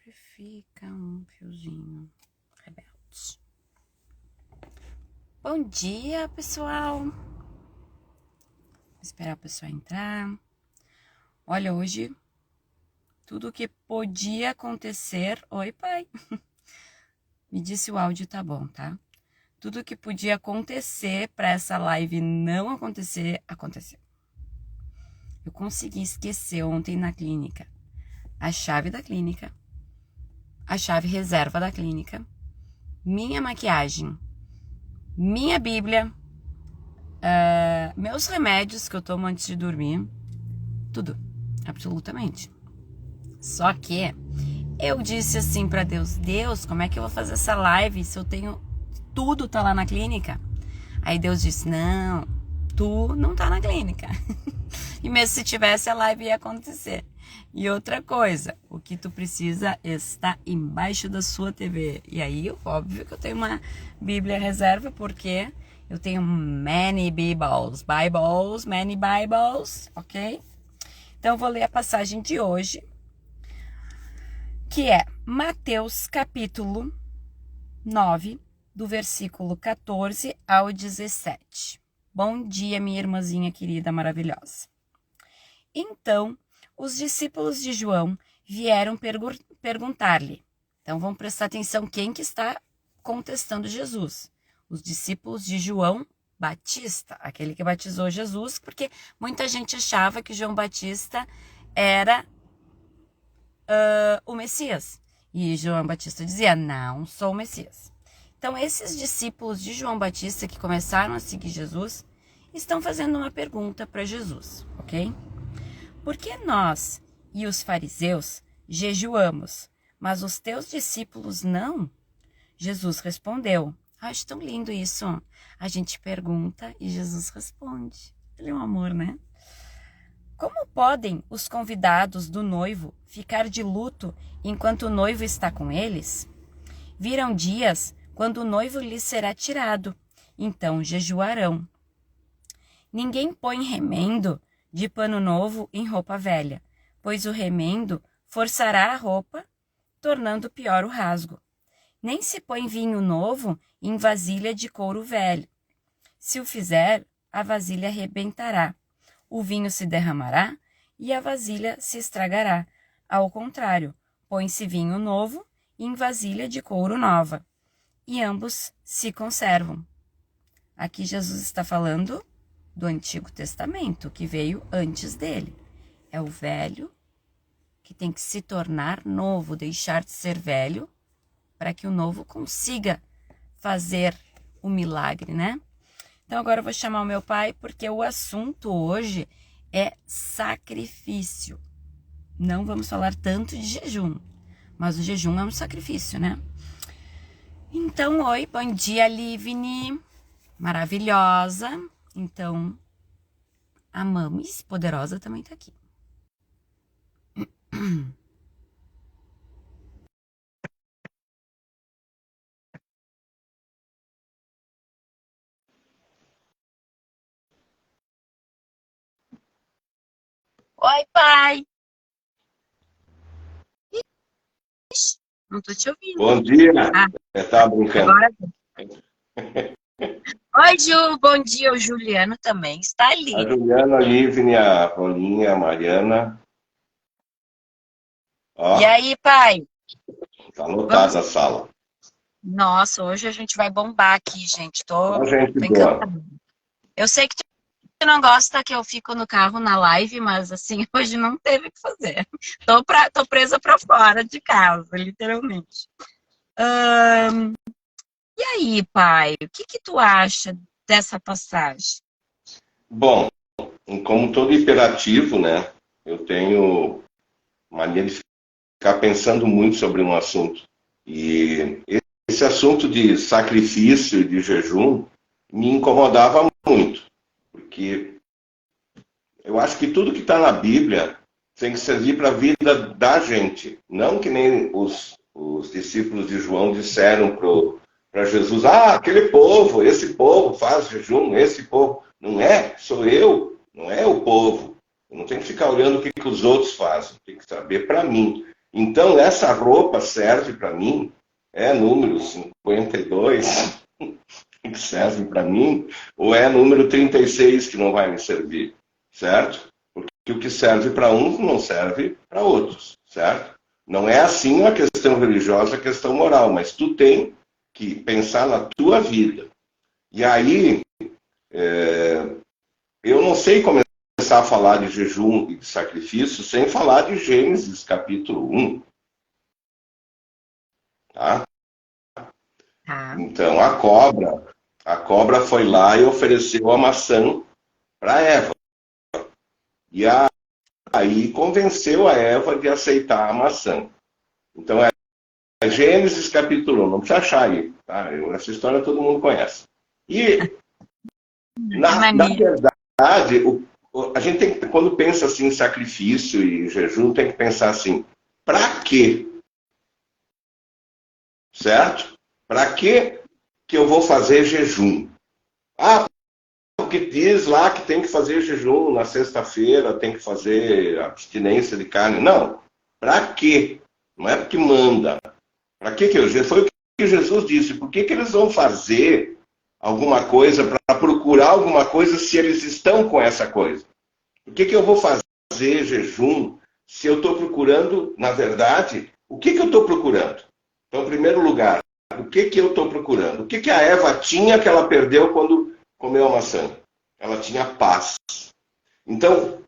sempre fica um fiozinho rebelde. Bom dia, pessoal. Vou esperar a pessoa entrar. Olha, hoje tudo que podia acontecer... Oi, pai. Me disse o áudio tá bom, tá? Tudo que podia acontecer para essa live não acontecer, aconteceu. Eu consegui esquecer ontem na clínica a chave da clínica, a chave reserva da clínica, minha maquiagem, minha Bíblia, meus remédios que eu tomo antes de dormir, tudo, absolutamente. Só que eu disse assim pra Deus, Deus, como é que eu vou fazer essa live se eu tenho tudo tá lá na clínica? Aí Deus disse, não, tu não tá na clínica. E mesmo se tivesse, a live ia acontecer. E outra coisa, o que tu precisa está embaixo da sua TV. E aí, óbvio que eu tenho uma Bíblia reserva, porque eu tenho many Bibles, many Bibles, ok? Então, eu vou ler a passagem de hoje, que é Mateus capítulo 9, do versículo 14 ao 17. Bom dia, minha irmãzinha querida, maravilhosa. Então, os discípulos de João vieram perguntar-lhe. Então, vamos prestar atenção quem que está contestando Jesus. Os discípulos de João Batista, aquele que batizou Jesus, porque muita gente achava que João Batista era o Messias. E João Batista dizia, não sou o Messias. Então, esses discípulos de João Batista que começaram a seguir Jesus, estão fazendo uma pergunta para Jesus, ok? Por que nós e os fariseus jejuamos, mas os teus discípulos não? Jesus respondeu. Acho tão lindo isso. A gente pergunta e Jesus responde. Ele é um amor, né? Como podem os convidados do noivo ficar de luto enquanto o noivo está com eles? Virão dias quando o noivo lhes será tirado, então jejuarão. Ninguém põe remendo de pano novo em roupa velha, pois o remendo forçará a roupa, tornando pior o rasgo. Nem se põe vinho novo em vasilha de couro velho. Se o fizer, a vasilha arrebentará, o vinho se derramará e a vasilha se estragará. Ao contrário, põe-se vinho novo em vasilha de couro nova, e ambos se conservam. Aqui Jesus está falando do Antigo Testamento, que veio antes dele. É o velho que tem que se tornar novo, deixar de ser velho, para que o novo consiga fazer o milagre, né? Então agora eu vou chamar o meu pai, porque o assunto hoje é sacrifício. Não vamos falar tanto de jejum, mas o jejum é um sacrifício, né? Então, oi, bom dia, Livni, maravilhosa. Então, a Mamis poderosa também tá aqui. Oi, pai. Ixi, não tô te ouvindo. Bom dia. Ah, Eu tava brincando. agora. Oi, Ju, bom dia. O Juliano também está A ali. Juliana, a Livne, a Rolinha, a Mariana. Ó, E aí, pai? tá lotada a sala. Nossa, hoje a gente vai bombar aqui, gente. Ó, gente Tô boa. encantada. Eu sei que tu não gosta que eu fico no carro na live, mas assim, hoje não teve o que fazer. Tô presa pra fora de casa, literalmente. E aí, pai, o que tu acha dessa passagem? Bom, como todo hiperativo, né? Eu tenho mania de ficar pensando muito sobre um assunto. E esse assunto de sacrifício e de jejum me incomodava muito. Porque eu acho que tudo que está na Bíblia tem que servir para a vida da gente. Não que nem os discípulos de João disseram para Jesus, aquele povo, esse povo faz jejum, esse povo. Não é, sou eu, não é o povo. Eu não tenho que ficar olhando o que os outros fazem, tem que saber para mim. Então, essa roupa serve para mim, número 52 que serve para mim, ou é número 36 que não vai me servir, certo? Porque o que serve para uns não serve para outros, certo? Não é assim a questão religiosa, a questão moral, mas tu tem que pensar na tua vida. E aí, eu não sei começar a falar de jejum e de sacrifício sem falar de Gênesis capítulo 1. Tá? Então, a cobra foi lá e ofereceu a maçã para Eva. E aí convenceu a Eva de aceitar a maçã. Então, é Gênesis capítulo 1, não precisa achar aí. Tá? Essa história todo mundo conhece. E, na verdade, a gente tem que, quando pensa assim em sacrifício e jejum, tem que pensar assim, para quê? Certo? Para que eu vou fazer jejum? Porque diz lá que tem que fazer jejum na sexta-feira, tem que fazer abstinência de carne. Não. Para quê? Não é porque manda. Para que foi o que Jesus disse. Por que eles vão fazer alguma coisa, para procurar alguma coisa, se eles estão com essa coisa? Por que eu vou fazer jejum se eu estou procurando, na verdade, o que eu estou procurando? Então, em primeiro lugar, o que eu estou procurando? O que a Eva tinha que ela perdeu quando comeu a maçã? Ela tinha paz. Então,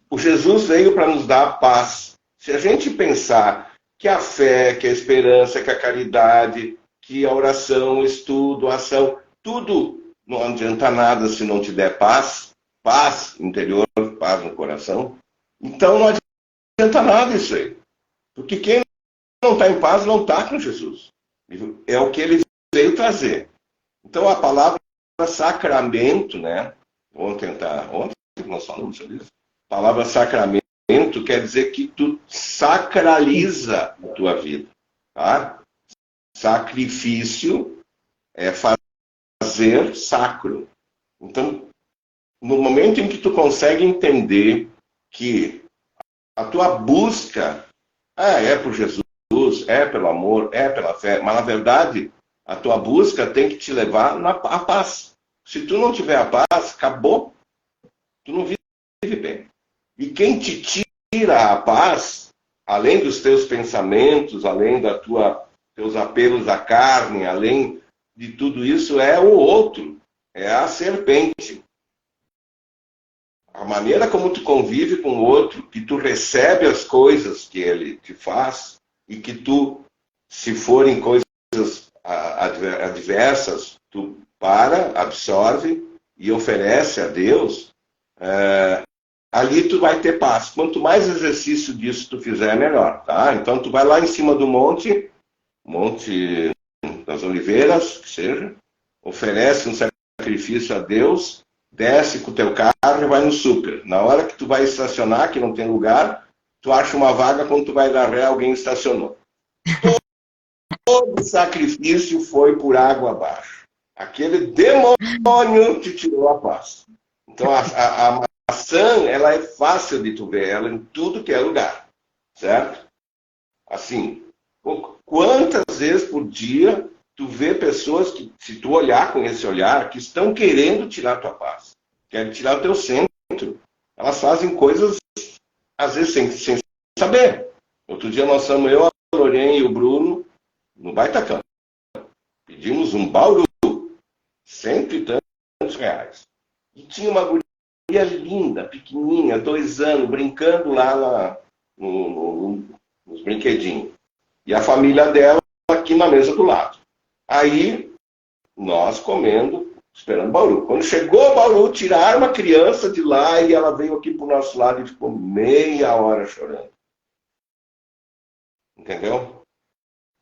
o Jesus veio para nos dar paz. Se a gente pensar que a fé, que a esperança, que a caridade, que a oração, o estudo, a ação, tudo não adianta nada se não te der paz, paz interior, paz no coração, então não adianta nada isso aí. Porque quem não está em paz não está com Jesus. É o que ele veio trazer. Então a palavra sacramento, né? Ontem nós falamos sobre isso. A palavra sacramento quer dizer que tu sacraliza a tua vida. Tá? Sacrifício é fazer sacro. Então, no momento em que tu consegue entender que a tua busca é por Jesus, é pelo amor, é pela fé, mas na verdade a tua busca tem que te levar à paz. Se tu não tiver a paz, acabou. Tu não vive bem. E quem te tira a paz, além dos teus pensamentos, além da teus apelos à carne, além de tudo isso, é o outro, é a serpente. A maneira como tu convive com o outro, que tu recebe as coisas que ele te faz, e que tu, se forem coisas adversas, tu absorve e oferece a Deus, ali tu vai ter paz. Quanto mais exercício disso tu fizer, melhor. Tá? Então tu vai lá em cima do Monte das Oliveiras, que seja, oferece um sacrifício a Deus, desce com o teu carro e vai no super. Na hora que tu vai estacionar, que não tem lugar, tu acha uma vaga, quando tu vai dar ré, alguém estacionou. Todo sacrifício foi por água abaixo. Aquele demônio te tirou a paz. Então a maçã, ela é fácil de tu ver ela em tudo que é lugar. Certo? Assim, quantas vezes por dia tu vê pessoas que, se tu olhar com esse olhar, que estão querendo tirar a tua paz, querem tirar o teu centro. Elas fazem coisas, às vezes, sem saber. Outro dia nós estamos, eu, a Lorena e o Bruno, no Baitacão. Pedimos um Bauru, R$100 e tantos. E tinha uma guria linda, pequenininha, 2 anos, brincando lá nos brinquedinhos. E a família dela aqui na mesa do lado. Aí, nós comendo, esperando Bauru. Quando chegou o Bauru, tiraram a criança de lá e ela veio aqui pro nosso lado e ficou meia hora chorando. Entendeu?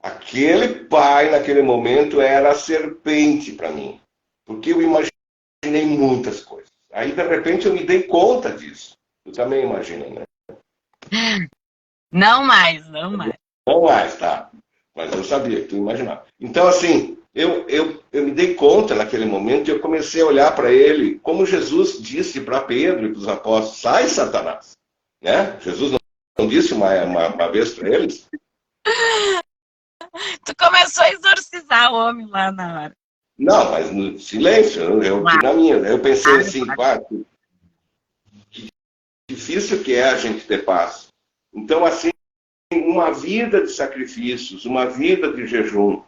Aquele pai, naquele momento, era a serpente para mim. Porque eu imaginei muitas coisas. Aí, de repente, eu me dei conta disso. Eu também imaginei, né? Não mais. Não mais, tá. Mas eu sabia que tu imaginava. Então, assim, eu me dei conta naquele momento e eu comecei a olhar para ele, como Jesus disse para Pedro e para os apóstolos: sai, Satanás. Né? Jesus disse uma vez para eles? Tu começou a exorcizar o homem lá na hora. Não, mas no silêncio, eu aqui na minha. Eu pensei assim, que difícil que é a gente ter paz. Então, assim, uma vida de sacrifícios, uma vida de jejum,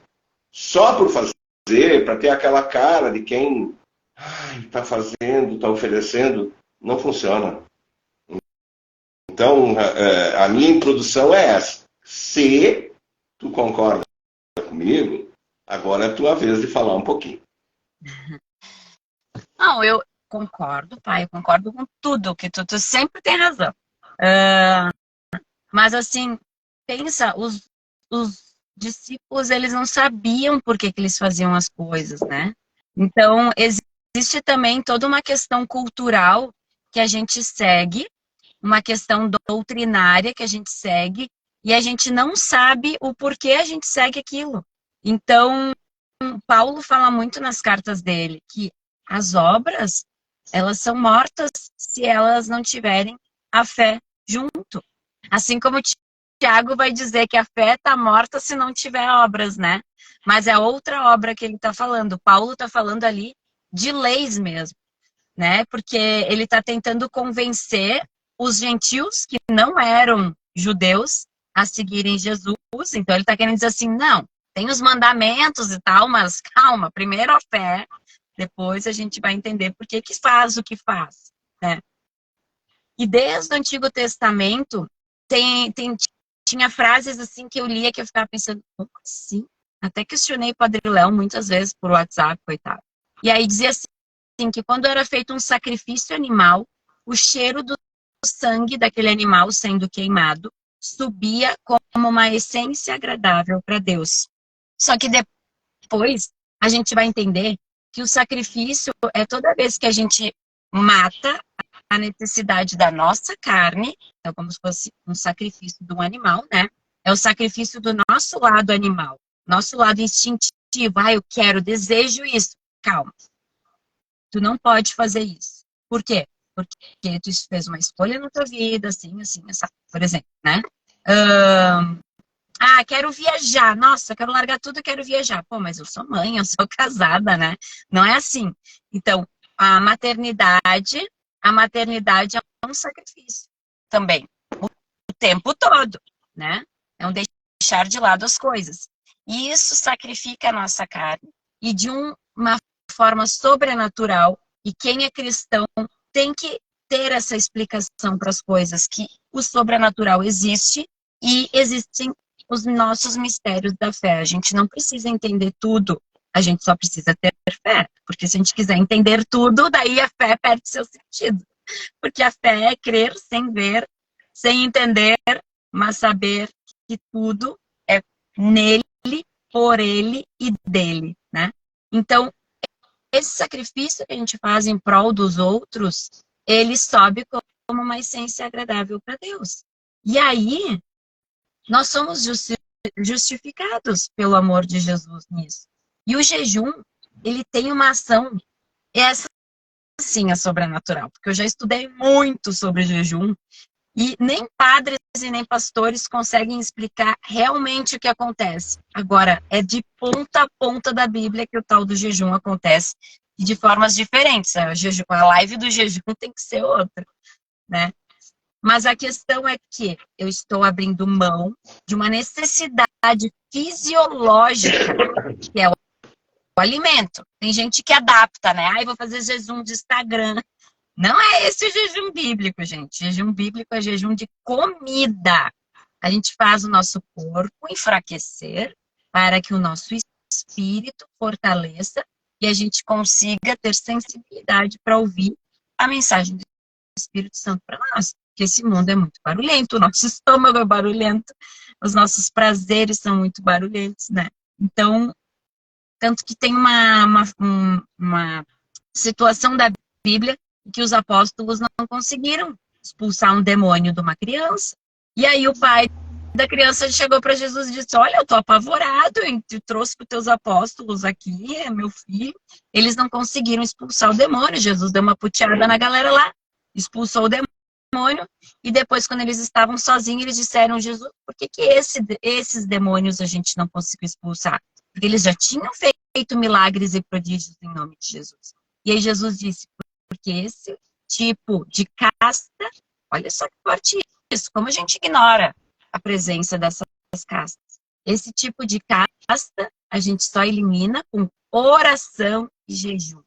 só por fazer, para ter aquela cara de quem está fazendo, está oferecendo, não funciona. Então, a minha introdução é essa. Se tu concorda comigo, agora é a tua vez de falar um pouquinho. Não, eu concordo, pai, eu concordo com tudo, que tu sempre tem razão. Mas assim, pensa, os discípulos, eles não sabiam por que eles faziam as coisas, né? Então, existe também toda uma questão cultural que a gente segue, uma questão doutrinária que a gente segue, e a gente não sabe o porquê a gente segue aquilo. Então, Paulo fala muito nas cartas dele que as obras, elas são mortas se elas não tiverem a fé junto. Assim como o Tiago vai dizer que a fé está morta se não tiver obras, né? Mas é outra obra que ele está falando. Paulo está falando ali de leis mesmo, né? Porque ele está tentando convencer os gentios que não eram judeus a seguirem Jesus. Então ele está querendo dizer assim, não, tem os mandamentos e tal, mas calma, primeiro a fé, depois a gente vai entender por que faz o que faz, né? E desde o Antigo Testamento tinha frases assim que eu lia que eu ficava pensando, como assim? Até questionei o Padre Léo muitas vezes por WhatsApp, coitado. E aí dizia assim, que quando era feito um sacrifício animal, o cheiro do sangue daquele animal sendo queimado subia como uma essência agradável para Deus. Só que depois a gente vai entender que o sacrifício é toda vez que a gente mata a necessidade da nossa carne, então como se fosse um sacrifício de um animal, né? É o sacrifício do nosso lado animal, nosso lado instintivo. Eu quero, desejo isso. Calma. Tu não pode fazer isso. Por quê? Porque tu fez uma escolha na tua vida, assim, assim, por exemplo, né? Quero viajar. Nossa, quero largar tudo e quero viajar. Pô, mas eu sou mãe, eu sou casada, né? Não é assim. Então, a maternidade é um sacrifício também. O tempo todo, né? É um deixar de lado as coisas. E isso sacrifica a nossa carne. E de uma forma sobrenatural. E quem é cristão tem que ter essa explicação para as coisas, que o sobrenatural existe e existem os nossos mistérios da fé. A gente não precisa entender tudo, a gente só precisa ter fé. Porque se a gente quiser entender tudo, daí a fé perde seu sentido. Porque a fé é crer sem ver, sem entender, mas saber que tudo é nele, por ele e dele, né? Então, esse sacrifício que a gente faz em prol dos outros, ele sobe como uma essência agradável para Deus. E aí, nós somos justificados pelo amor de Jesus nisso. E o jejum, ele tem uma ação, essa sim é sobrenatural, porque eu já estudei muito sobre jejum, e nem padres e nem pastores conseguem explicar realmente o que acontece. Agora, é de ponta a ponta da Bíblia que o tal do jejum acontece, e de formas diferentes. A live do jejum tem que ser outra, né? Mas a questão é que eu estou abrindo mão de uma necessidade fisiológica, que é o alimento. Tem gente que adapta, né? Vou fazer jejum de Instagram. Não é esse o jejum bíblico, gente. Jejum bíblico é jejum de comida. A gente faz o nosso corpo enfraquecer para que o nosso espírito fortaleça e a gente consiga ter sensibilidade para ouvir a mensagem do Espírito Santo para nós. Porque esse mundo é muito barulhento, o nosso estômago é barulhento, os nossos prazeres são muito barulhentos, né? Então, tanto que tem uma situação da Bíblia que os apóstolos não conseguiram expulsar um demônio de uma criança. E aí o pai da criança chegou para Jesus e disse, olha, eu tô apavorado, eu trouxe para os teus apóstolos aqui, é meu filho. Eles não conseguiram expulsar o demônio. Jesus deu uma puteada na galera lá, expulsou o demônio. demônio, e depois, quando eles estavam sozinhos, eles disseram: Jesus, por que esses demônios a gente não conseguiu expulsar? Porque eles já tinham feito milagres e prodígios em nome de Jesus. E aí Jesus disse: porque esse tipo de casta, olha só que forte isso, como a gente ignora a presença dessas castas. Esse tipo de casta a gente só elimina com oração e jejum.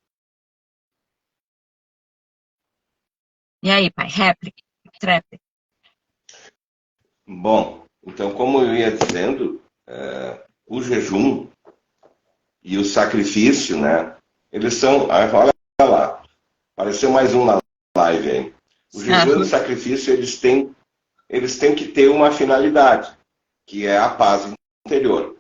E aí, pai, réplica, tréplica. Bom, então, como eu ia dizendo, o jejum e o sacrifício, né? Eles são. Olha lá, apareceu mais um na live aí. O jejum e o sacrifício, eles têm que ter uma finalidade, que é a paz interior.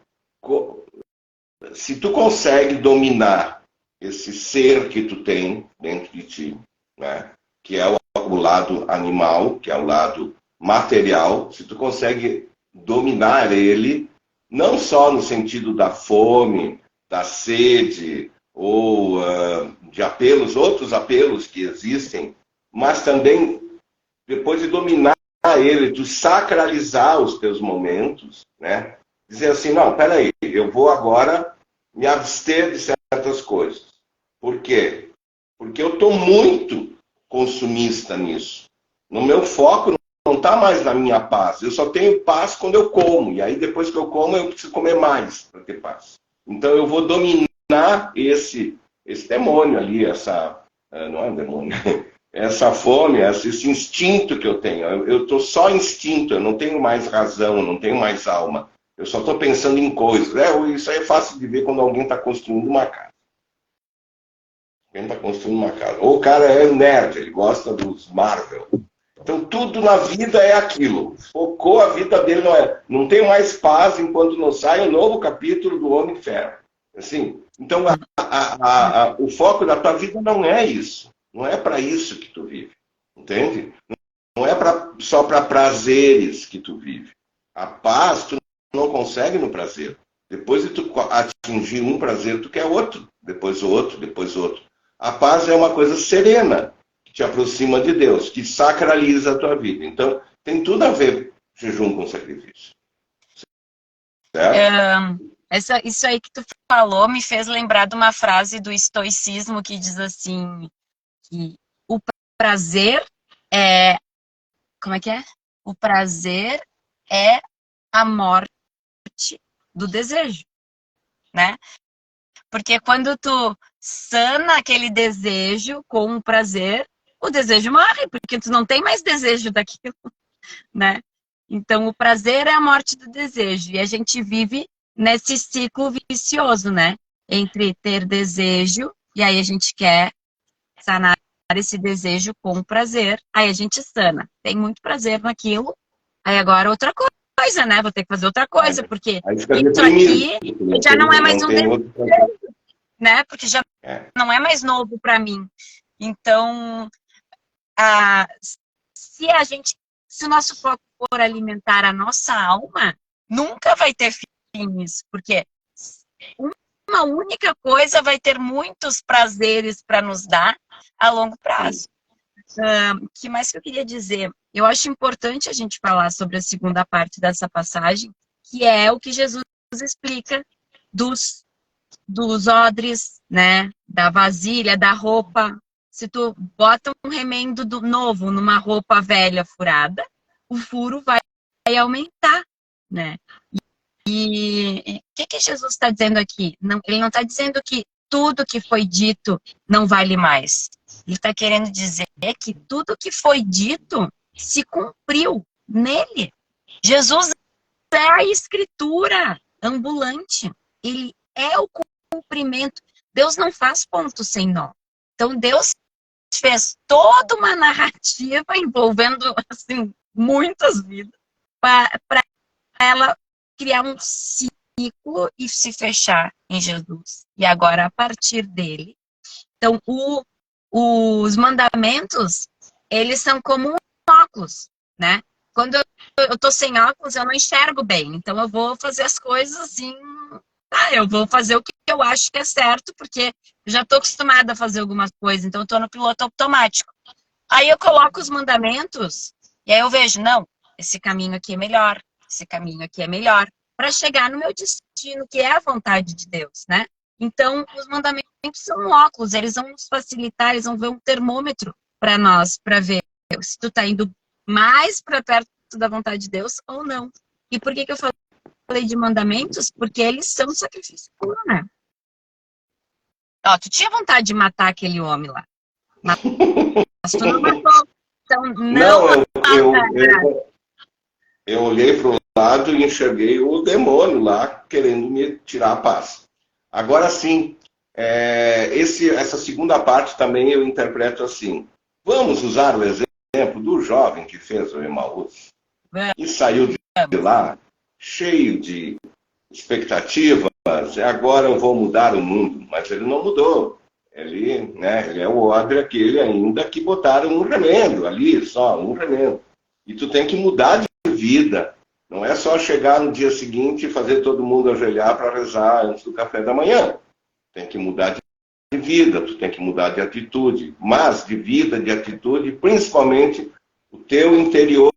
Se tu consegue dominar esse ser que tu tem dentro de ti, né? Que é o lado animal, que é o lado material, se tu consegue dominar ele, não só no sentido da fome, da sede, ou de apelos, outros apelos que existem, mas também, depois de dominar ele, tu sacralizar os teus momentos, né? Dizer assim, não, peraí, eu vou agora me abster de certas coisas. Por quê? Porque eu estou muito consumista nisso. No meu foco não está mais na minha paz. Eu só tenho paz quando eu como. E aí, depois que eu como, eu preciso comer mais para ter paz. Então, eu vou dominar esse demônio ali, não é um demônio, essa fome, esse instinto que eu tenho. Eu estou só instinto, eu não tenho mais razão, eu não tenho mais alma. Eu só estou pensando em coisas. Isso aí é fácil de ver quando alguém está construindo uma casa. Alguém está construindo uma casa. Ou o cara é nerd, ele gosta dos Marvel. Então, tudo na vida é aquilo. Focou a vida dele, não tem mais paz enquanto não sai um novo capítulo do Homem de Ferro. Assim, então, o foco da tua vida não é isso. Não é para isso que tu vive. Entende? Não é só para prazeres que tu vive. A paz, tu não consegue no prazer. Depois de tu atingir um prazer, tu quer outro. Depois outro, depois outro. A paz é uma coisa serena, que te aproxima de Deus, que sacraliza a tua vida. Então, tem tudo a ver jejum com sacrifício. Certo? Isso aí que tu falou me fez lembrar de uma frase do estoicismo que diz assim, que o prazer é... Como é que é? O prazer é a morte do desejo, né? Porque quando tu sana aquele desejo com o prazer, o desejo morre, porque tu não tem mais desejo daquilo, né? Então, o prazer é a morte do desejo. E a gente vive nesse ciclo vicioso, né? Entre ter desejo, e aí a gente quer sanar esse desejo com prazer, aí a gente sana. Tem muito prazer naquilo, aí agora outra coisa, né? Vou ter que fazer outra coisa, porque isso aqui já não é mais um desejo, né? Porque já não é mais novo para mim. Então, se o nosso foco for alimentar a nossa alma, nunca vai ter fim isso, porque uma única coisa vai ter muitos prazeres para nos dar a longo prazo. Que mais que eu queria dizer? Eu acho importante a gente falar sobre a segunda parte dessa passagem, que é o que Jesus explica dos odres, né? Da vasilha, da roupa. Se tu bota um remendo novo numa roupa velha furada, o furo vai aumentar, né? E o que Jesus está dizendo aqui? Não, ele não está dizendo que tudo que foi dito não vale mais. Ele está querendo dizer que tudo que foi dito se cumpriu nele. Jesus é a escritura ambulante. Ele é o cumprimento. Deus não faz ponto sem nó. Então, Deus fez toda uma narrativa envolvendo assim, muitas vidas para ela criar um ciclo e se fechar em Jesus. E agora, a partir dele. Então, os mandamentos, eles são como um óculos, né? Quando eu tô sem óculos, eu não enxergo bem. Então, eu vou fazer as coisas assim... eu vou fazer o que eu acho que é certo, porque eu já estou acostumada a fazer algumas coisas. Então, eu estou no piloto automático. Aí eu coloco os mandamentos e aí eu vejo, não, esse caminho aqui é melhor, esse caminho aqui é melhor, para chegar no meu destino, que é a vontade de Deus, né? Então, os mandamentos são um óculos, eles vão nos facilitar, eles vão ver um termômetro para nós, para ver se tu tá indo mais para perto da vontade de Deus ou não. E por que eu falei de mandamentos? Porque eles são sacrifício puro, né? Ó, tu tinha vontade de matar aquele homem lá, mas tu não matou. Então, não Não, mata. eu olhei para o lado e enxerguei o demônio lá querendo me tirar a paz. Agora sim, essa segunda parte também eu interpreto assim. Vamos usar o exemplo do jovem que fez o Emaús e saiu de lá cheio de expectativas. Agora eu vou mudar o mundo, mas ele não mudou. Ele é o odre aquele ainda que botaram um remendo ali, só um remendo. E tu tem que mudar de vida. Não é só chegar no dia seguinte e fazer todo mundo ajoelhar para rezar antes do café da manhã. Tem que mudar de vida, tu tem que mudar de atitude. Mas de vida, de atitude, principalmente o teu interior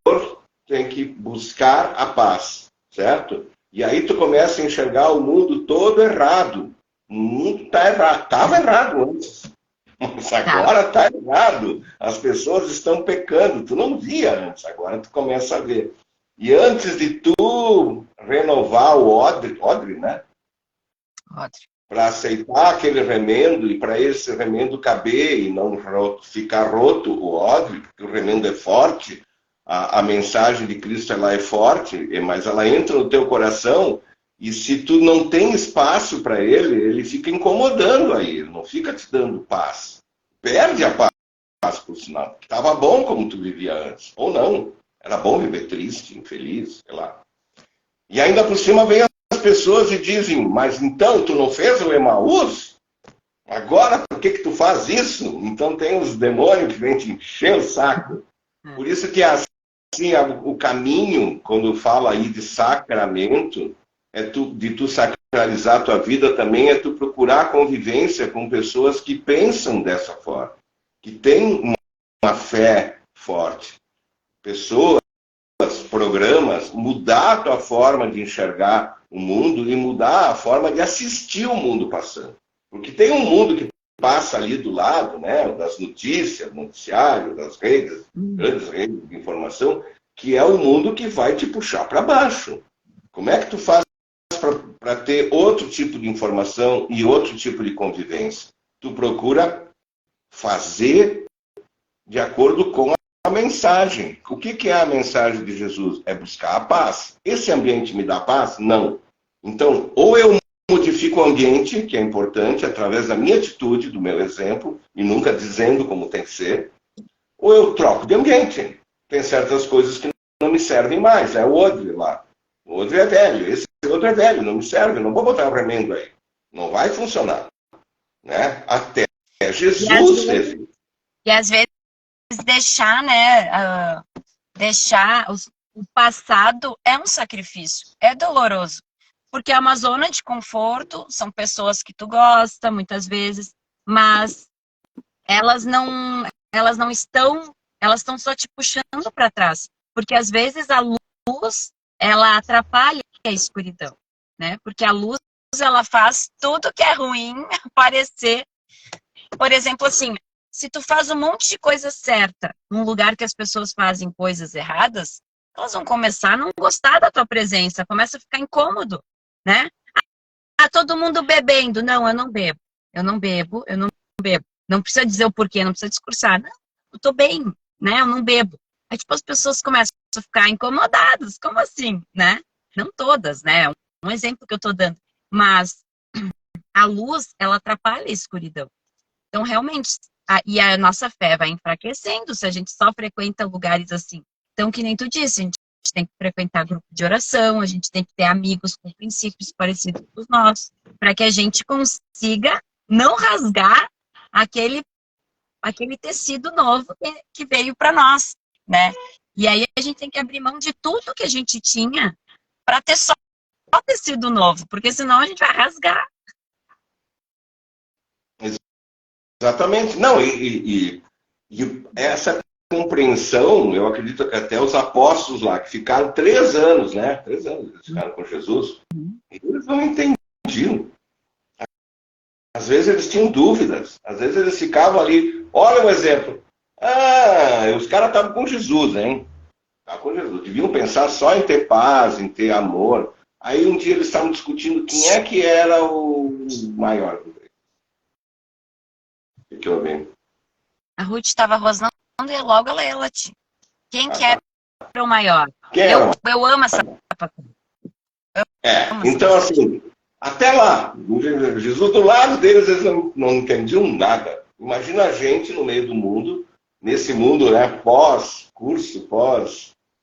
tem que buscar a paz, certo? E aí tu começa a enxergar o mundo todo errado. O mundo está errado. Estava errado antes. Mas agora está errado. As pessoas estão pecando. Tu não via antes, agora tu começa a ver. E antes de tu renovar o odre, né? Para aceitar aquele remendo e para esse remendo caber e não ficar roto o odre, porque o remendo é forte, a mensagem de Cristo ela é forte, mas ela entra no teu coração e se tu não tem espaço para ele, ele fica incomodando aí, ele não fica te dando paz. Perde a paz, por sinal. Estava bom como tu vivia antes, ou não. Era bom viver triste, infeliz, sei lá. E ainda por cima vem as pessoas e dizem, mas então tu não fez o Emaús? Agora por que tu faz isso? Então tem os demônios que vêm te encher o saco. Por isso que assim, o caminho, quando fala aí de sacramento, de tu sacralizar a tua vida também, é tu procurar convivência com pessoas que pensam dessa forma, que têm uma fé forte. Pessoas, programas, mudar a tua forma de enxergar o mundo e mudar a forma de assistir o mundo passando. Porque tem um mundo que passa ali do lado, né, das notícias, noticiário, das redes, grandes redes de informação, que é o mundo que vai te puxar para baixo. Como é que tu faz para ter outro tipo de informação e outro tipo de convivência? Tu procura fazer de acordo com a mensagem. O que é a mensagem de Jesus? É buscar a paz. Esse ambiente me dá paz? Não. Então, ou eu modifico o ambiente, que é importante, através da minha atitude, do meu exemplo, e nunca dizendo como tem que ser, ou eu troco de ambiente. Tem certas coisas que não me servem mais. É o odre lá. O odre é velho. Esse outro é velho, não me serve. Não vou botar um remendo aí. Não vai funcionar. Né? Até Jesus teve. E às vezes deixar, né, o passado é um sacrifício, é doloroso, porque é uma zona de conforto, são pessoas que tu gosta, muitas vezes, mas elas não estão, elas estão só te puxando para trás, porque às vezes a luz, ela atrapalha a escuridão, né, porque a luz, ela faz tudo que é ruim parecer, por exemplo, assim, se tu faz um monte de coisa certa num lugar que as pessoas fazem coisas erradas, elas vão começar a não gostar da tua presença, começa a ficar incômodo, né? Ah, todo mundo bebendo. Não, eu não bebo. Eu não bebo, eu não bebo. Não precisa dizer o porquê, não precisa discursar. Não, eu tô bem, né? Eu não bebo. Aí, tipo, as pessoas começam a ficar incomodadas. Como assim, né? Não todas, né? Um exemplo que eu tô dando. Mas a luz, ela atrapalha a escuridão. Então, realmente, e a nossa fé vai enfraquecendo se a gente só frequenta lugares assim. Então, que nem tu disse, a gente tem que frequentar grupo de oração, a gente tem que ter amigos com princípios parecidos com os nossos, para que a gente consiga não rasgar aquele tecido novo que veio para nós, né? E aí a gente tem que abrir mão de tudo que a gente tinha para ter só tecido novo, porque senão a gente vai rasgar. Exatamente. Não, e essa compreensão, eu acredito que até os apóstolos lá, que ficaram 3 anos, né? 3 anos eles ficaram com Jesus, eles não entendiam. Às vezes eles tinham dúvidas, às vezes eles ficavam ali. Olha um exemplo. Os caras estavam com Jesus, hein? Estavam com Jesus. Deviam pensar só em ter paz, em ter amor. Aí um dia eles estavam discutindo quem é que era o maior. O que eu vi? A Ruth estava rosnando e logo ela latiu. Quem que era o maior? Quem era? Eu amo essa papai. Então assim, até lá, Jesus do lado deles, eles não entendiam nada. Imagina a gente no meio do mundo, nesse mundo, né, pós-curso,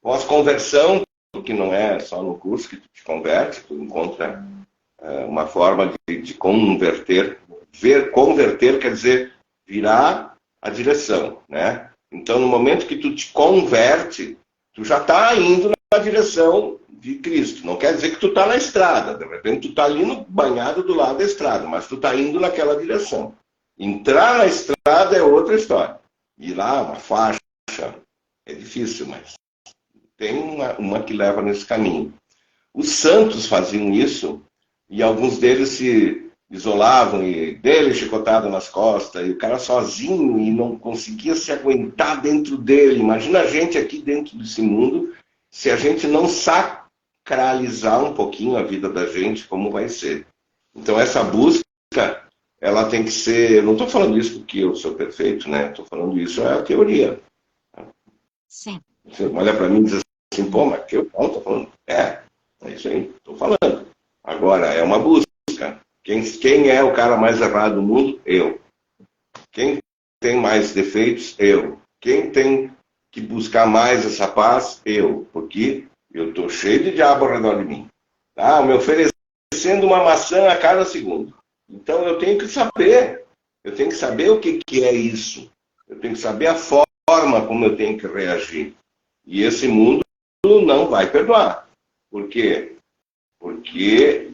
pós-conversão, porque não é só no curso que tu te converte, tu encontra uma forma de converter. Converter quer dizer virar a direção, né? Então, no momento que tu te converte, tu já está indo na direção de Cristo. Não quer dizer que tu está na estrada. De repente, tu está ali banhado do lado da estrada, mas tu está indo naquela direção. Entrar na estrada é outra história. Ir lá, uma faixa, é difícil, mas tem uma que leva nesse caminho. Os santos faziam isso e alguns deles se isolavam e dele chicotada nas costas, e o cara sozinho e não conseguia se aguentar dentro dele. Imagina a gente aqui dentro desse mundo, se a gente não sacralizar um pouquinho a vida da gente, como vai ser. Então essa busca, ela tem que ser... Eu não estou falando isso porque eu sou perfeito, né? Estou falando isso, é a teoria. Sim. Você olha para mim e diz assim, pô, mas que eu estou falando? É isso aí, estou falando. Agora, é uma busca. Quem é o cara mais errado do mundo? Eu. Quem tem mais defeitos? Eu. Quem tem que buscar mais essa paz? Eu. Porque eu estou cheio de diabo ao redor de mim. Me oferecendo uma maçã a cada segundo. Então eu tenho que saber. Eu tenho que saber o que é isso. Eu tenho que saber a forma como eu tenho que reagir. E esse mundo não vai perdoar. Por quê? Porque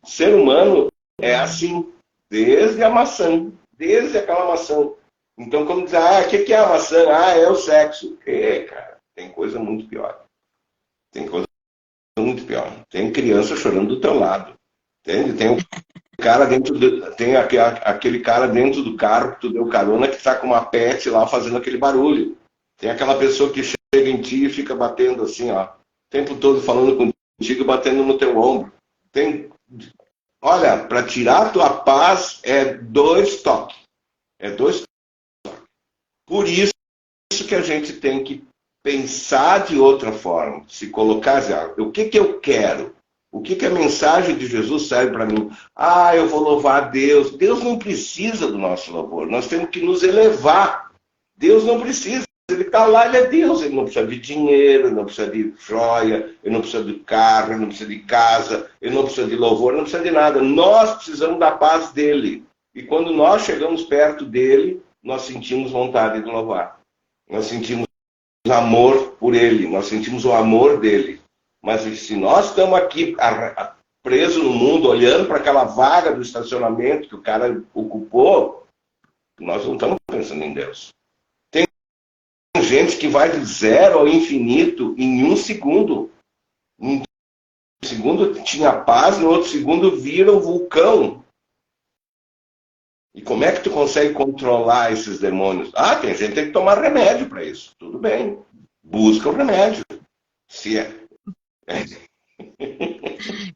o ser humano é assim, desde a maçã, desde aquela maçã. Então, como dizer, o que é a maçã? É o sexo. Cara, tem coisa muito pior. Tem coisa muito pior. Tem criança chorando do teu lado. Entende? Tem cara tem aquele cara dentro do carro que tu deu carona que está com uma pet lá fazendo aquele barulho. Tem aquela pessoa que chega em ti e fica batendo assim, ó, o tempo todo falando contigo e batendo no teu ombro. Olha, para tirar a tua paz é 2 toques. É 2 toques. Por isso que a gente tem que pensar de outra forma. Se colocar, o que eu quero? O que a mensagem de Jesus serve para mim? Eu vou louvar a Deus. Deus não precisa do nosso louvor. Nós temos que nos elevar. Deus não precisa. Ele está lá, ele é Deus. Ele não precisa de dinheiro, ele não precisa de joia, ele não precisa de carro, ele não precisa de casa, ele não precisa de louvor, ele não precisa de nada. Nós precisamos da paz dele. E quando nós chegamos perto dele, nós sentimos vontade de louvar. Nós sentimos amor por ele, nós sentimos o amor dele. Mas se nós estamos aqui presos no mundo, olhando para aquela vaga do estacionamento que o cara ocupou, nós não estamos pensando em Deus. Tem gente que vai de 0 ao infinito em 1 segundo. Um segundo tinha paz, no outro segundo vira um vulcão. E como é que tu consegue controlar esses demônios? Tem gente que tem que tomar remédio para isso. Tudo bem. Busca o remédio. Se é...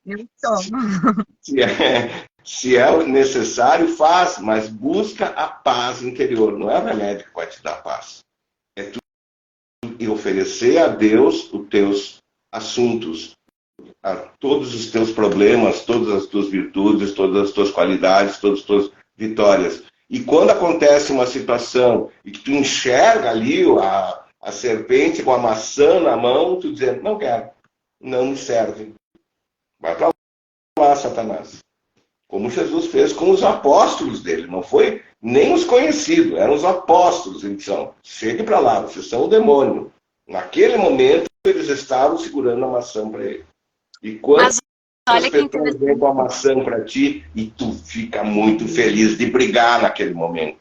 Eu tomo. Se é necessário, faz, mas busca a paz interior. Não é o remédio que vai te dar paz. É tu oferecer a Deus os teus assuntos, todos os teus problemas, todas as tuas virtudes, todas as tuas qualidades, todas as tuas vitórias. E quando acontece uma situação e que tu enxerga ali a serpente com a maçã na mão, tu dizendo, não quero. Não me serve. Vai para lá, Satanás. Como Jesus fez com os apóstolos dele. Não foi nem os conhecidos, eram os apóstolos. Então, chegue para lá, vocês são o demônio. Naquele momento, eles estavam segurando a maçã para ele. E quando as pessoas vêm com a maçã para ti, e tu fica muito feliz de brigar naquele momento.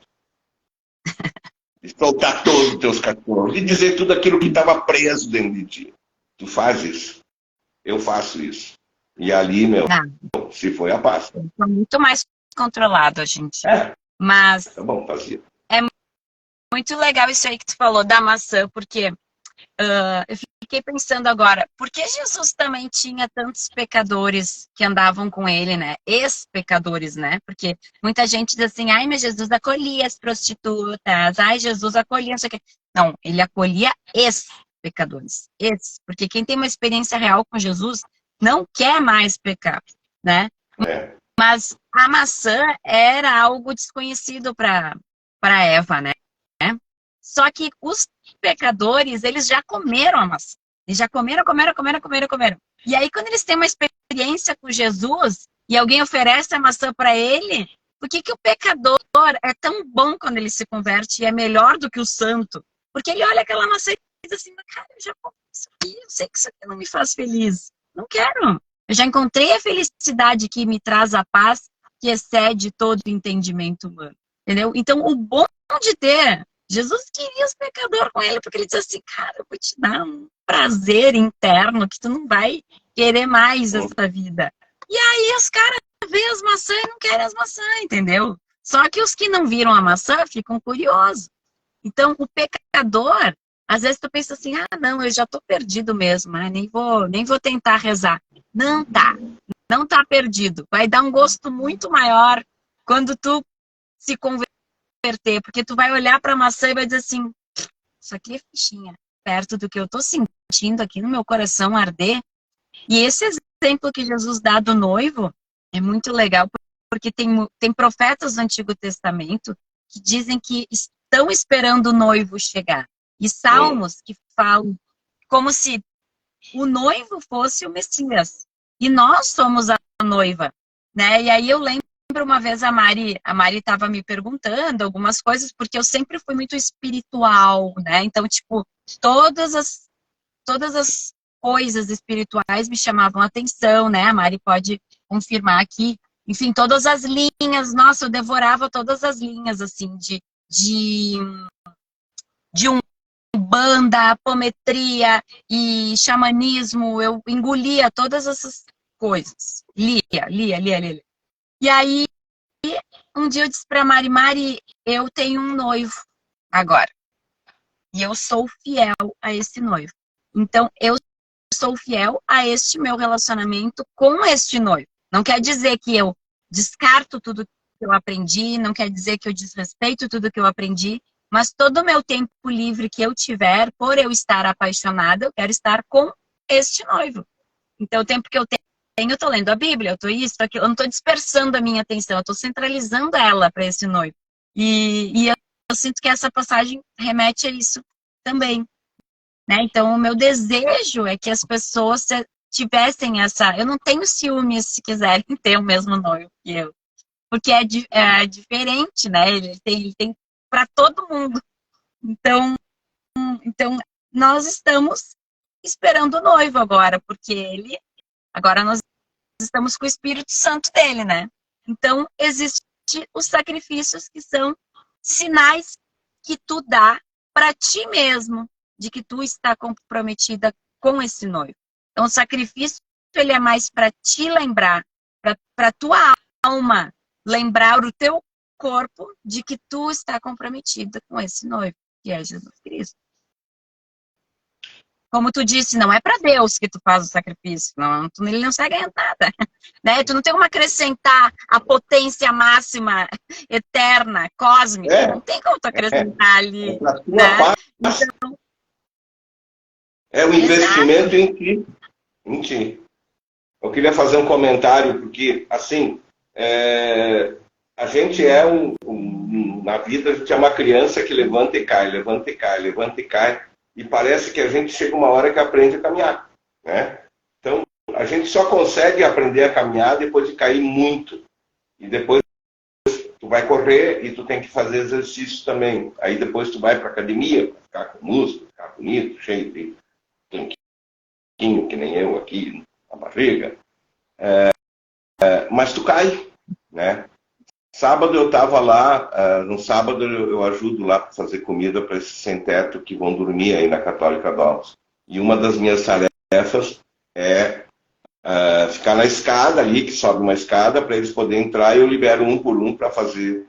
de soltar todos os teus cachorros, de dizer tudo aquilo que estava preso dentro de ti. Tu faz isso. Eu faço isso. E ali, meu, Não, se foi a paz. eu sou muito mais controlado, gente. É, Mas tá bom, fazia. é muito legal isso aí que tu falou da maçã, porque eu fiquei pensando agora, por que Jesus também tinha tantos pecadores que andavam com ele, né? Ex-pecadores, né? Porque muita gente diz assim, ai, mas Jesus acolhia as prostitutas, ai, Jesus acolhia, não sei o quê. Não, ele acolhia ex-pecadores, porque quem tem uma experiência real com Jesus não quer mais pecar, né? É, Mas a maçã era algo desconhecido para Eva, né? Só que os pecadores, eles já comeram a maçã. Eles já comeram. E aí, quando eles têm uma experiência com Jesus e alguém oferece a maçã para ele, por que o pecador é tão bom quando ele se converte e é melhor do que o santo? Porque ele olha aquela maçã e diz assim, cara, eu já comi isso aqui, eu sei que isso aqui não me faz feliz. Não quero. Eu já encontrei a felicidade que me traz a paz que excede todo entendimento humano. Entendeu? Então, o bom de ter Jesus queria os pecadores com ele, porque ele disse assim, cara, eu vou te dar um prazer interno que tu não vai querer mais essa vida. E aí os caras veem as maçãs e não querem as maçãs, entendeu? Só que os que não viram a maçã ficam curiosos. Então, o pecador, às vezes tu pensa assim, ah, não, eu já tô perdido mesmo, nem vou tentar rezar. Não tá perdido. Vai dar um gosto muito maior quando tu se converter, porque tu vai olhar para a maçã e vai dizer assim, isso aqui é fichinha, perto do que eu estou sentindo aqui no meu coração arder. E esse exemplo que Jesus dá do noivo é muito legal, porque tem profetas do Antigo Testamento que dizem que estão esperando o noivo chegar. E salmos que falam como se o noivo fosse o Messias. E nós somos a noiva, né? E aí eu lembro uma vez a Mari estava me perguntando algumas coisas, porque eu sempre fui muito espiritual, né? Então, tipo, todas as coisas espirituais me chamavam a atenção, né? A Mari pode confirmar aqui. Enfim, todas as linhas, nossa, eu devorava todas as linhas, assim, de umbanda, apometria e xamanismo, eu engolia todas essas coisas. Lia. E aí, um dia eu disse pra Mari, eu tenho um noivo agora. E eu sou fiel a esse noivo. Então, eu sou fiel a este meu relacionamento com este noivo. Não quer dizer que eu descarto tudo que eu aprendi, não quer dizer que eu desrespeito tudo que eu aprendi, mas todo o meu tempo livre que eu tiver, por eu estar apaixonada, eu quero estar com este noivo. Então, o tempo que eu tenho, eu estou lendo a Bíblia, eu estou isso, aquilo, eu não estou dispersando a minha atenção, eu estou centralizando ela para esse noivo. E eu sinto que essa passagem remete a isso também. Né? Então, o meu desejo é que as pessoas tivessem essa... Eu não tenho ciúmes se quiserem ter o mesmo noivo que eu. Porque é diferente, né? Ele tem para todo mundo. Então, nós estamos esperando o noivo agora, porque agora nós estamos com o Espírito Santo dele, né? Então, existem os sacrifícios que são sinais que tu dá para ti mesmo, de que tu está comprometida com esse noivo. Então, o sacrifício, ele é mais para te lembrar, para tua alma lembrar o teu corpo de que tu está comprometida com esse noivo, que é Jesus Cristo. Como tu disse, não é para Deus que tu faz o sacrifício, não, ele não sai ganhando nada, né? Tu não tem como acrescentar a potência máxima, eterna, cósmica, não tem como tu acrescentar ali, é pra tua né? paz. Então, É o investimento em ti. Em ti. Eu queria fazer um comentário, porque, assim, a gente na vida, a gente é uma criança que levanta e cai, levanta e cai, levanta e cai. E parece que a gente chega uma hora que aprende a caminhar, né? Então, a gente só consegue aprender a caminhar depois de cair muito. E depois tu vai correr e tu tem que fazer exercício também. Aí depois tu vai para academia, para ficar com músculo, ficar bonito, cheio de tanquinho, que nem eu aqui, na barriga. Mas tu cai, né? sábado eu estava lá, no sábado eu ajudo lá para fazer comida para esses sem-teto que vão dormir aí na Católica Dawes. E uma das minhas tarefas é ficar na escada ali, que sobe uma escada, para eles poderem entrar, e eu libero um por um para fazer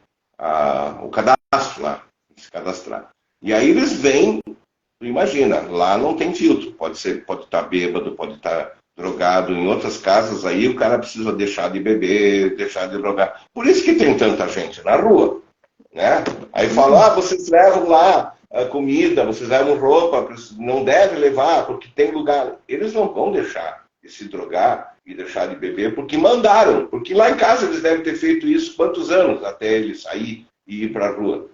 o cadastro lá, se cadastrar. E aí eles vêm, tu imagina, lá não tem filtro, pode estar bêbado, pode estar drogado. Em outras casas aí o cara precisa deixar de beber, deixar de drogar. Por isso que tem tanta gente na rua, né? Aí fala, vocês levam lá a comida, vocês levam roupa, não deve levar, porque tem lugar. Eles não vão deixar de se drogar e deixar de beber, porque mandaram. Porque lá em casa eles devem ter feito isso quantos anos até ele sair e ir para a rua.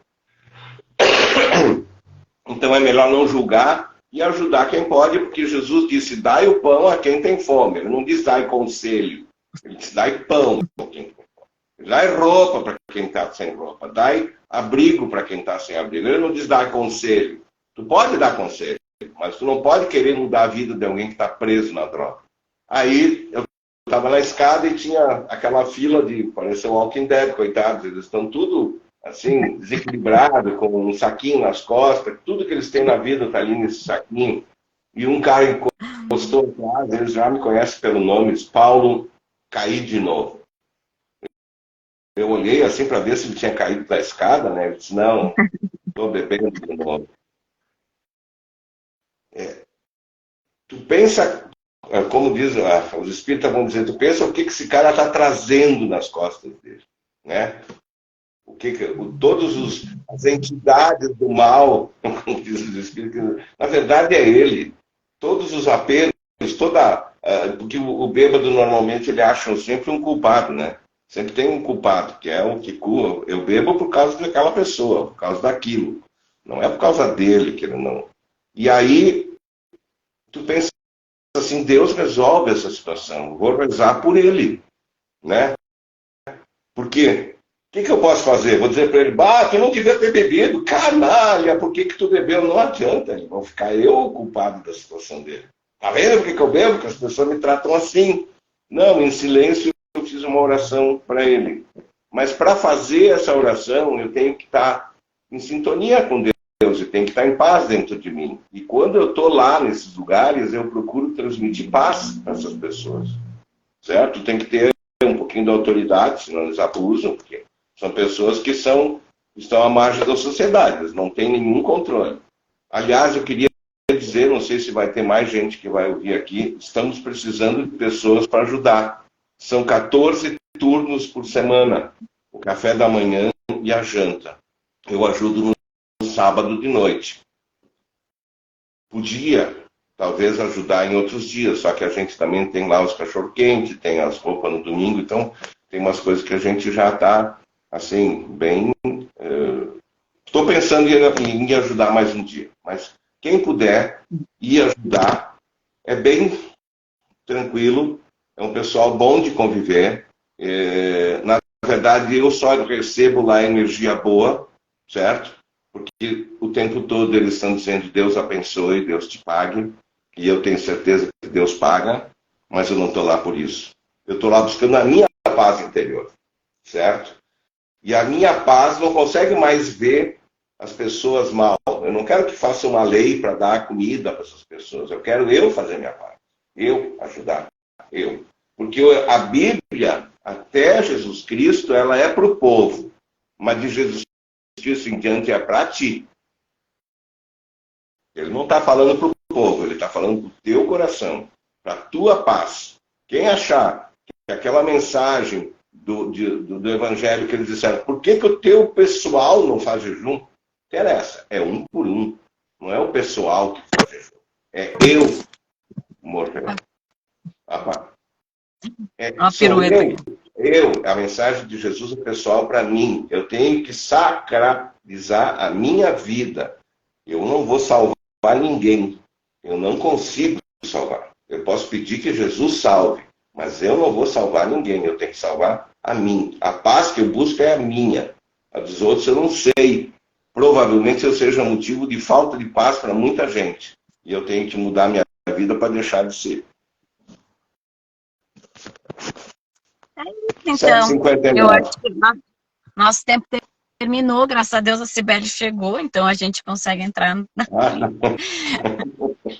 Então é melhor não julgar e ajudar quem pode, porque Jesus disse, dai o pão a quem tem fome. Ele não diz dai conselho, ele diz dai pão a quem tem fome. Dai roupa para quem está sem roupa, dai abrigo para quem está sem abrigo. Ele não diz dai conselho. Tu pode dar conselho, mas tu não pode querer mudar a vida de alguém que está preso na droga. Aí eu estava na escada e tinha aquela fila de, parecia Walking Dead, coitados, eles estão tudo assim, desequilibrado, com um saquinho nas costas, tudo que eles têm na vida está ali nesse saquinho. E um cara encostou atrás, eles já me conhecem pelo nome, diz, Paulo, caí de novo. Eu olhei assim para ver se ele tinha caído da escada, né? Ele disse, não, estou bebendo de novo. Tu pensa, como diz, os espíritas vão dizer, tu pensa o que esse cara está trazendo nas costas dele, né? Todas as entidades do mal, como diz os espíritos, na verdade é ele. Todos os apelos, porque o bêbado normalmente ele acha sempre um culpado, né? Sempre tem um culpado, que é o que cura. Eu bebo por causa daquela pessoa, por causa daquilo. Não é por causa dele que ele não. E aí, tu pensa assim, Deus resolve essa situação. Vou rezar por ele, né? Por quê? O que eu posso fazer? Vou dizer para ele, tu não devia ter bebido. Canalha, por que tu bebeu? Não adianta, vão ficar eu o culpado da situação dele. Tá vendo por que eu bebo? Porque as pessoas me tratam assim. Não, em silêncio eu fiz uma oração para ele. Mas para fazer essa oração, eu tenho que estar em sintonia com Deus, eu tenho que estar em paz dentro de mim. E quando eu estou lá nesses lugares, eu procuro transmitir paz para essas pessoas. Certo? Tem que ter um pouquinho de autoridade, senão eles abusam, porque são pessoas que estão à margem da sociedade, eles não têm nenhum controle. Aliás, eu queria dizer, não sei se vai ter mais gente que vai ouvir aqui, estamos precisando de pessoas para ajudar. São 14 turnos por semana, o café da manhã e a janta. Eu ajudo no sábado de noite. Podia, talvez, ajudar em outros dias, só que a gente também tem lá os cachorro-quente, tem as roupas no domingo, então tem umas coisas que a gente já está assim, bem... Estou pensando em ajudar mais um dia, mas quem puder ir ajudar, é bem tranquilo, é um pessoal bom de conviver. Na verdade, eu só recebo lá energia boa, certo? Porque o tempo todo eles estão dizendo Deus abençoe, Deus te pague, e eu tenho certeza que Deus paga, mas eu não estou lá por isso. Eu estou lá buscando a minha paz interior, certo? E a minha paz não consegue mais ver as pessoas mal. Eu não quero que faça uma lei para dar comida para essas pessoas. Eu quero eu fazer minha parte. Eu ajudar. Eu. Porque a Bíblia, até Jesus Cristo, ela é para o povo. Mas de Jesus Cristo em diante é para ti. Ele não está falando para o povo, ele está falando para o teu coração, para a tua paz. Quem achar que aquela mensagem do evangelho que eles disseram, por que o teu pessoal não faz jejum? Interessa, é um por um. Não é o pessoal que faz jejum. É eu morrer. A mensagem de Jesus é pessoal para mim. Eu tenho que sacralizar a minha vida. Eu não vou salvar ninguém. Eu não consigo salvar. Eu posso pedir que Jesus salve, mas eu não vou salvar ninguém. Eu tenho que salvar a mim. A paz que eu busco é a minha. A dos outros eu não sei. Provavelmente eu seja motivo de falta de paz para muita gente. E eu tenho que mudar minha vida para deixar de ser. Então, eu acho que Nosso tempo terminou, graças a Deus a Cibele chegou, então a gente consegue entrar.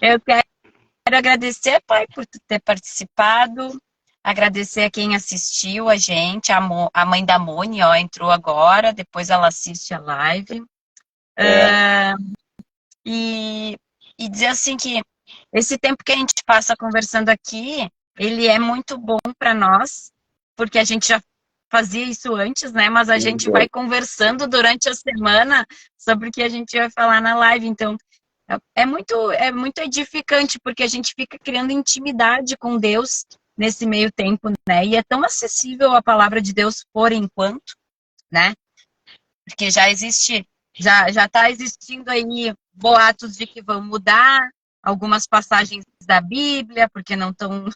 Eu quero agradecer, pai, por tu ter participado, agradecer a quem assistiu a gente, a mãe da Moni, ó, entrou agora, depois ela assiste a live. E, e dizer assim que esse tempo que a gente passa conversando aqui, ele é muito bom para nós, porque a gente já fazia isso antes, né? Mas a gente vai conversando durante a semana sobre o que a gente vai falar na live. Então, é muito edificante, porque a gente fica criando intimidade com Deus nesse meio tempo, né? E é tão acessível a palavra de Deus por enquanto, né? Porque já está existindo aí boatos de que vão mudar algumas passagens da Bíblia, porque não estão.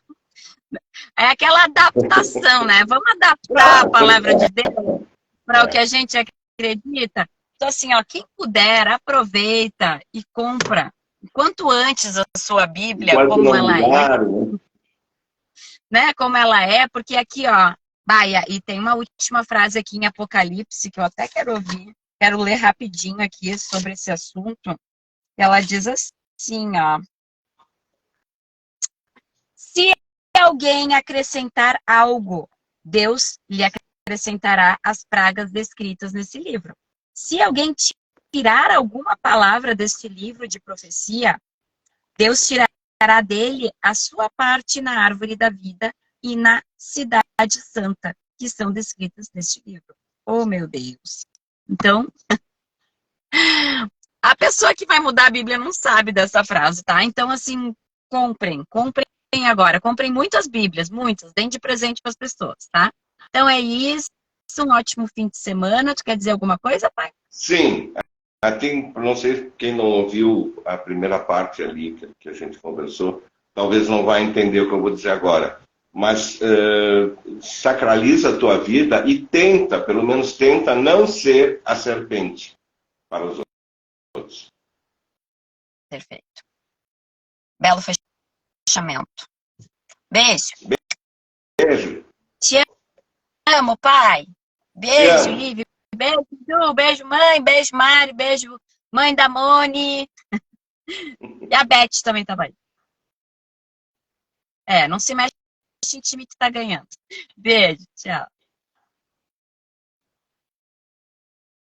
É aquela adaptação, né? Vamos adaptar a palavra de Deus para o que a gente acredita. Então, assim, ó, quem puder, aproveita e compra. Quanto antes a sua Bíblia, como ela é, né? Como ela é, porque aqui, ó, Baia, e tem uma última frase aqui em Apocalipse que eu até quero ouvir, quero ler rapidinho aqui sobre esse assunto. Ela diz assim, ó: se alguém acrescentar algo, Deus lhe acrescentará as pragas descritas nesse livro. Se alguém tirar alguma palavra deste livro de profecia, Deus tirará dele a sua parte na árvore da vida e na cidade santa, que são descritas neste livro. Oh, meu Deus. Então, a pessoa que vai mudar a Bíblia não sabe dessa frase, tá? Então, assim, comprem agora. Comprem muitas Bíblias, muitas. Deem de presente para as pessoas, tá? Então é isso. Um ótimo fim de semana. Tu quer dizer alguma coisa, pai? Sim. Não sei quem não ouviu a primeira parte ali que a gente conversou, talvez não vai entender o que eu vou dizer agora. Mas sacraliza a tua vida e tenta, pelo menos tenta, não ser a serpente para os outros. Perfeito. Belo fechamento. Beijo. Beijo. Te amo, pai. Beijo, Lívia. Beijo, Ju. Beijo, mãe. Beijo, Mari. Beijo, mãe da Moni. E a Beth também tá aí. Não se mexe em time que tá ganhando. Beijo, tchau.